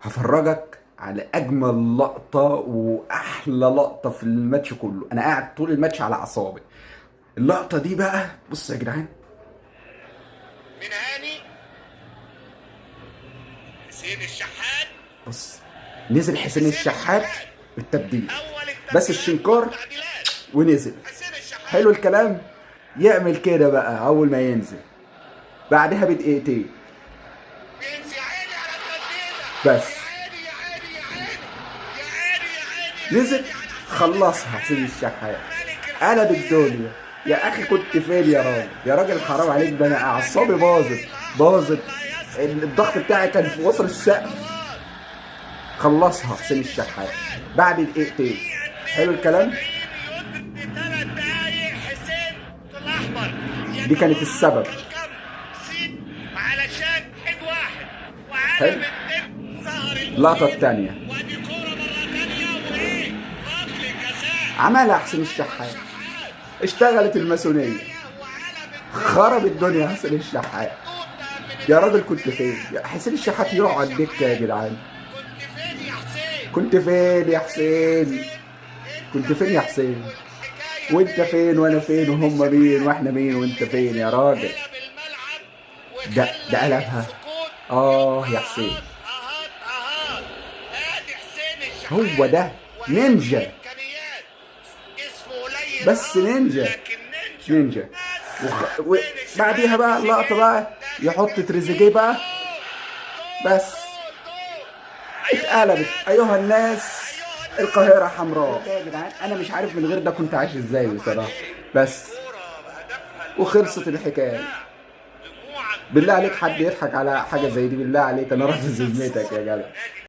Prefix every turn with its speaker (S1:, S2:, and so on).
S1: هفرجك على اجمل لقطة واحلى لقطة في الماتش كله. انا قاعد طول الماتش على اعصابي. اللقطة دي بقى، بص يا جدعان.
S2: من هاني حسين الشحات.
S1: بص، نزل حسين الشحات بالتبديل،
S2: اول
S1: بس
S2: التبديلات
S1: الشنكار
S2: والتعديلات.
S1: ونزل.
S2: حسين الشحات
S1: حلو الكلام. يعمل كده بقى اول ما ينزل، بعدها بدقيقتين
S2: بينسى. يا عيني على التسديده،
S1: بس
S2: يا عيني يا عيني يا عيني يا عيني يا عيني
S1: نزل
S2: على
S1: خلصها حسين الشحات.
S2: ملك
S1: قلب
S2: الحلويات.
S1: الدنيا. يا اخي كنت فين يا راجل؟ يا راجل حرام عليك، ده انا اعصابي باظت. الضغط بتاعي كان في وسط السقف. خلصها حسين الشحات بعد دقيقتين. حلو الكلام.
S2: يد 3 دقايق حسين الاحمر.
S1: دي كانت السبب.
S2: علشان حد واحد
S1: حلو.
S2: وعلم الدب ظهر
S1: اللقطة التانية
S2: وادي كوره مره ثانيه وايه ركله جزاء
S1: عملها حسين الشحات. اشتغلت الماسونية، خرب الدنيا حسين الشحات. يا راجل كنت فين؟ يا حسين الشحات يقعد دكة يا جدعان.
S2: كنت فين يا حسين؟
S1: كنت فين يا حسين؟ كنت فين يا حسين؟ وانت فين وانا فين وهم مين واحنا مين وانت فين يا راجل؟
S2: قلب الملعب
S1: ده قلبها.
S2: السكوت.
S1: يا حسين،
S2: اهات ادي حسين الشحات.
S1: هو ده نينجا.
S2: إمكانيات. جسمه قليل
S1: بس نينجا.
S2: لكن
S1: نينجا.
S2: بس.
S1: وبعديها بقى اللقطة بقى يحط تريزيجيه بقى. بس اتقلبت ايها الناس. القاهرة حمراء يا جدعان. انا مش عارف من غير ده كنت عايش ازاي بصراحة. بس وخلصت الحكاية. بالله عليك حد يضحك على حاجة زي دي؟ بالله عليك انا راضي ذمتك يا جدع.